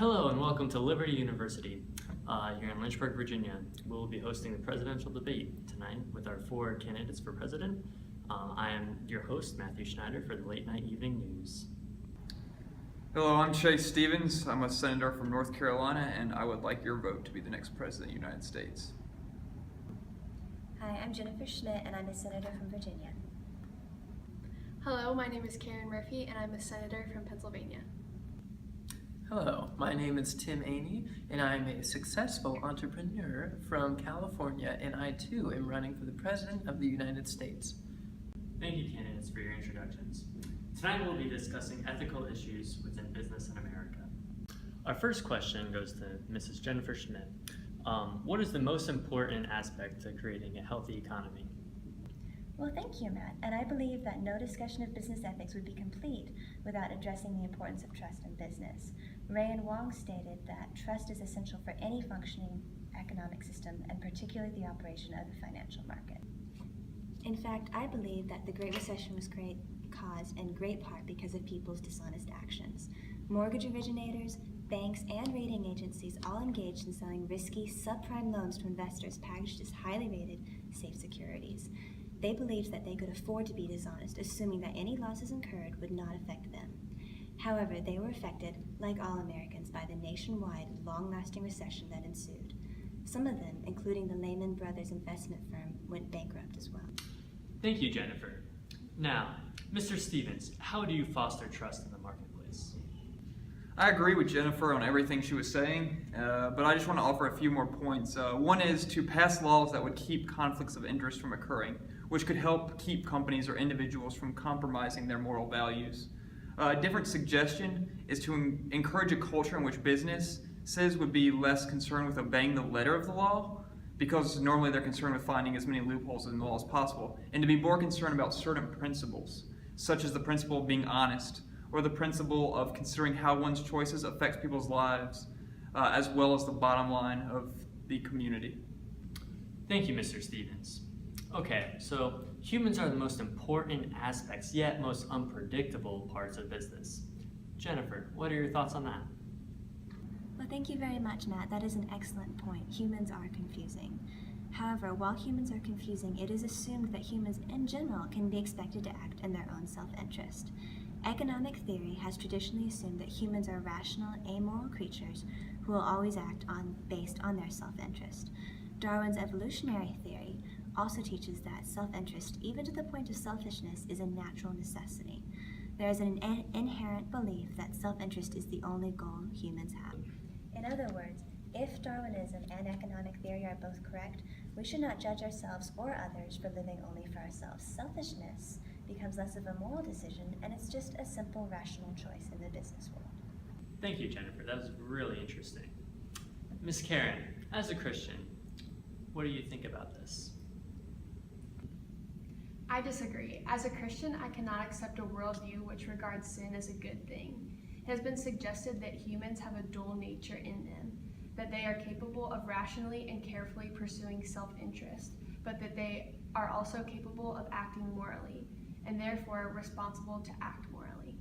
Hello and welcome to Liberty University here in Lynchburg, Virginia. We'll be hosting the presidential debate tonight with our four candidates for president. I am your host, Matthew Schneider, for the Late Night Evening News. Hello, I'm Chase Stevens. I'm a senator from North Carolina, and I would like your vote to be the next president of the United States. Hi, I'm Jennifer Schmidt, and I'm a senator from Virginia. Hello, my name is Karen Murphy, and I'm a senator from Pennsylvania. Hello, my name is Tim Aney, and I'm a successful entrepreneur from California, and I too am running for the President of the United States. Thank you, candidates, for your introductions. Tonight we'll be discussing ethical issues within business in America. Our first question goes to Mrs. Jennifer Schmidt. What is the most important aspect to creating a healthy economy? Well, thank you, Matt. And I believe that no discussion of business ethics would be complete without addressing the importance of trust in business. Ray and Wong stated that trust is essential for any functioning economic system, and particularly the operation of the financial market. In fact, I believe that the Great Recession was caused in great part because of people's dishonest actions. Mortgage originators, banks, and rating agencies all engaged in selling risky subprime loans to investors packaged as highly rated, safe securities. They believed that they could afford to be dishonest, assuming that any losses incurred would not affect them. However, they were affected, like all Americans, by the nationwide, long-lasting recession that ensued. Some of them, including the Lehman Brothers investment firm, went bankrupt as well. Thank you, Jennifer. Now, Mr. Stevens, how do you foster trust in the marketplace? I agree with Jennifer on everything she was saying, but I just want to offer a few more points. One is to pass laws that would keep conflicts of interest from occurring, which could help keep companies or individuals from compromising their moral values. A different suggestion is to encourage a culture in which businesses would be less concerned with obeying the letter of the law, because normally they're concerned with finding as many loopholes in the law as possible, and to be more concerned about certain principles, such as the principle of being honest, or the principle of considering how one's choices affect people's lives, as well as the bottom line of the community. Thank you, Mr. Stevens. Okay, so humans are the most important aspects, yet most unpredictable parts of business. Jennifer, what are your thoughts on that? Well, thank you very much, Matt. That is an excellent point. Humans are confusing. However, while humans are confusing, it is assumed that humans in general can be expected to act in their own self-interest. Economic theory has traditionally assumed that humans are rational, amoral creatures who will always act based on their self-interest. Darwin's evolutionary theory also teaches that self-interest, even to the point of selfishness, is a natural necessity. There is an inherent belief that self-interest is the only goal humans have. In other words, if Darwinism and economic theory are both correct, we should not judge ourselves or others for living only for ourselves. Selfishness becomes less of a moral decision, and it's just a simple, rational choice in the business world. Thank you, Jennifer. That was really interesting. Ms. Karen, as a Christian, what do you think about this? I disagree. As a Christian, I cannot accept a worldview which regards sin as a good thing. It has been suggested that humans have a dual nature in them, that they are capable of rationally and carefully pursuing self-interest, but that they are also capable of acting morally, and therefore responsible to act morally.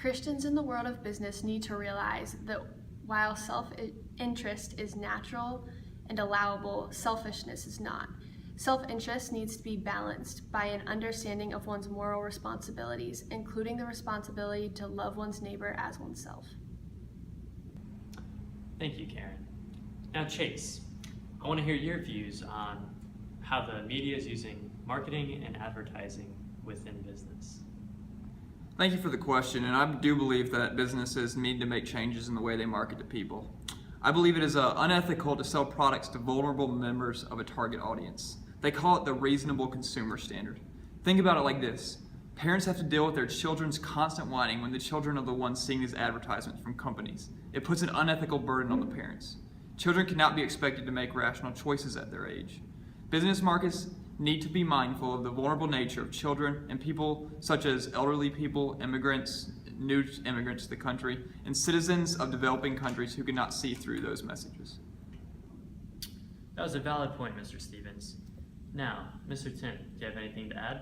Christians in the world of business need to realize that while self-interest is natural and allowable, selfishness is not. Self-interest needs to be balanced by an understanding of one's moral responsibilities, including the responsibility to love one's neighbor as oneself. Thank you, Karen. Now, Chase, I want to hear your views on how the media is using marketing and advertising within business. Thank you for the question, and I do believe that businesses need to make changes in the way they market to people. I believe it is unethical to sell products to vulnerable members of a target audience. They call it the reasonable consumer standard. Think about it like this. Parents have to deal with their children's constant whining when the children are the ones seeing these advertisements from companies. It puts an unethical burden on the parents. Children cannot be expected to make rational choices at their age. Business markets need to be mindful of the vulnerable nature of children and people such as elderly people, immigrants, new immigrants to the country, and citizens of developing countries who cannot see through those messages. That was a valid point, Mr. Stevens. Now, Mr. Tim, do you have anything to add?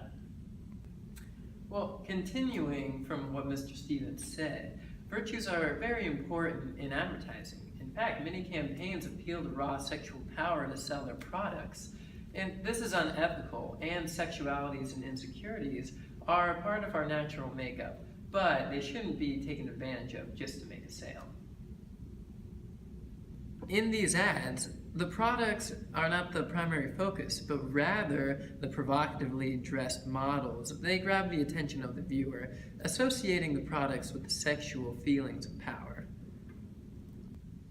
Well, continuing from what Mr. Stevens said, Virtues are very important in advertising. In fact, many campaigns appeal to raw sexual power to sell their products. And this is unethical, and sexualities and insecurities are a part of our natural makeup, but they shouldn't be taken advantage of just to make a sale. In these ads, the products are not the primary focus, but rather the provocatively dressed models. They grab the attention of the viewer, associating the products with the sexual feelings of power.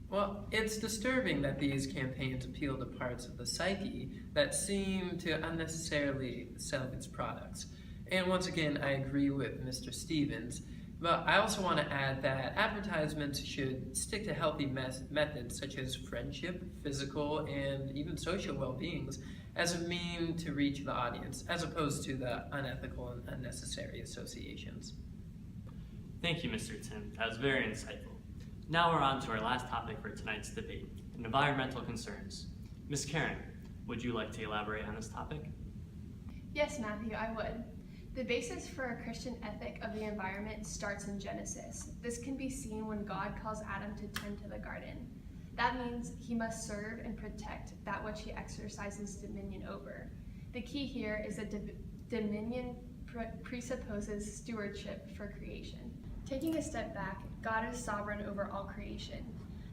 Well, it's disturbing that these campaigns appeal to parts of the psyche that seem to unnecessarily sell its products. And once again, I agree with Mr. Stevens, but I also want to add that advertisements should stick to healthy methods such as friendship, physical, and even social well-beings as a means to reach the audience, as opposed to the unethical and unnecessary associations. Thank you, Mr. Tim. That was very insightful. Now we're on to our last topic for tonight's debate, environmental concerns. Ms. Karen, would you like to elaborate on this topic? Yes, Matthew, I would. The basis for a Christian ethic of the environment starts in Genesis. This can be seen when God calls Adam to tend to the garden. That means he must serve and protect that which he exercises dominion over. The key here is that dominion presupposes stewardship for creation. Taking a step back, God is sovereign over all creation.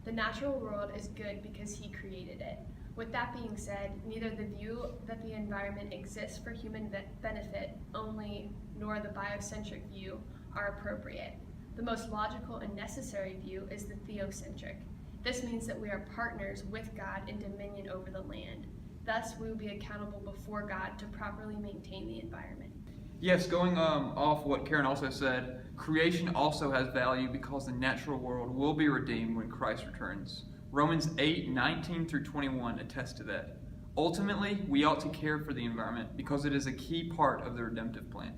The natural world is good because he created it. With that being said, neither the view that the environment exists for human benefit only, nor the biocentric view are appropriate. The most logical and necessary view is the theocentric. This means that we are partners with God in dominion over the land. Thus, we will be accountable before God to properly maintain the environment. Yes, going off what Karen also said, creation also has value because the natural world will be redeemed when Christ returns. Romans 8:19-21 attest to that. Ultimately, we ought to care for the environment because it is a key part of the redemptive plan.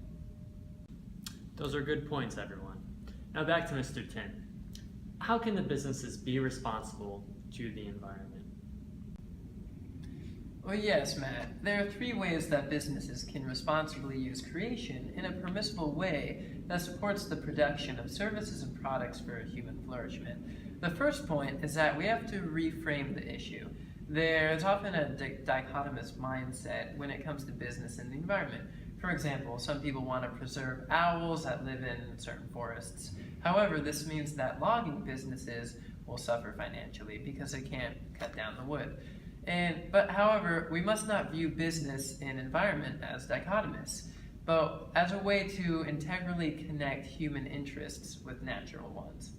Those are good points, everyone. Now back to Mr. Tim. How can the businesses be responsible to the environment? Well, yes, Matt. There are 3 ways that businesses can responsibly use creation in a permissible way that supports the production of services and products for human flourishment. The first point is that we have to reframe the issue. There's often a dichotomous mindset when it comes to business and the environment. For example, some people want to preserve owls that live in certain forests. However, this means that logging businesses will suffer financially because they can't cut down the wood. However, we must not view business and environment as dichotomous, but as a way to integrally connect human interests with natural ones.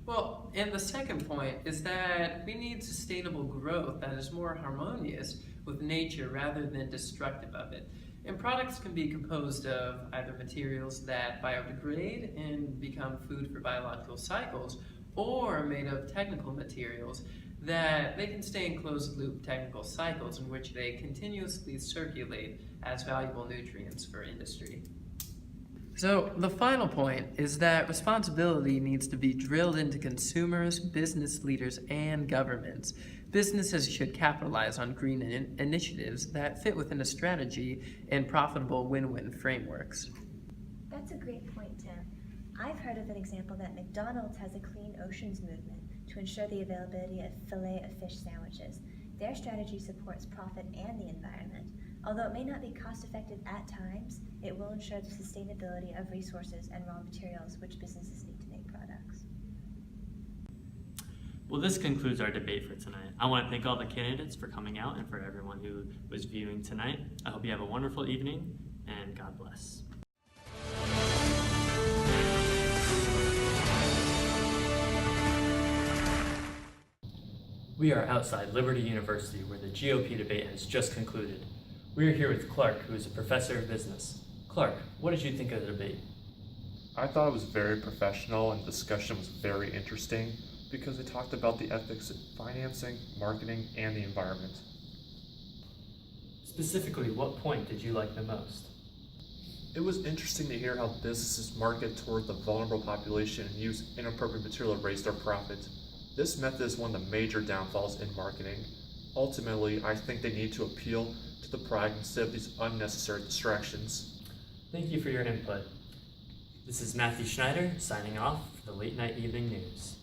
Well, and the second point is that we need sustainable growth that is more harmonious with nature rather than destructive of it. And products can be composed of either materials that biodegrade and become food for biological cycles, or made of technical materials that they can stay in closed-loop technical cycles in which they continuously circulate as valuable nutrients for industry. So the final point is that responsibility needs to be drilled into consumers, business leaders, and governments. Businesses should capitalize on green initiatives that fit within a strategy and profitable win-win frameworks. That's a great point, Tim. I've heard of an example that McDonald's has a clean oceans movement to ensure the availability of filet of fish sandwiches. Their strategy supports profit and the environment. Although it may not be cost-effective at times, it will ensure the sustainability of resources and raw materials which businesses need to make products. Well, this concludes our debate for tonight. I want to thank all the candidates for coming out and for everyone who was viewing tonight. I hope you have a wonderful evening, and God bless. We are outside Liberty University, where the GOP debate has just concluded. We are here with Clark, who is a professor of business. Clark, what did you think of the debate? I thought it was very professional and the discussion was very interesting because it talked about the ethics of financing, marketing, and the environment. Specifically, what point did you like the most? It was interesting to hear how businesses market toward the vulnerable population and use inappropriate material to raise their profit. This method is one of the major downfalls in marketing. Ultimately, I think they need to appeal to the pride instead of these unnecessary distractions. Thank you for your input. This is Matthew Schneider signing off for the Late Night Evening News.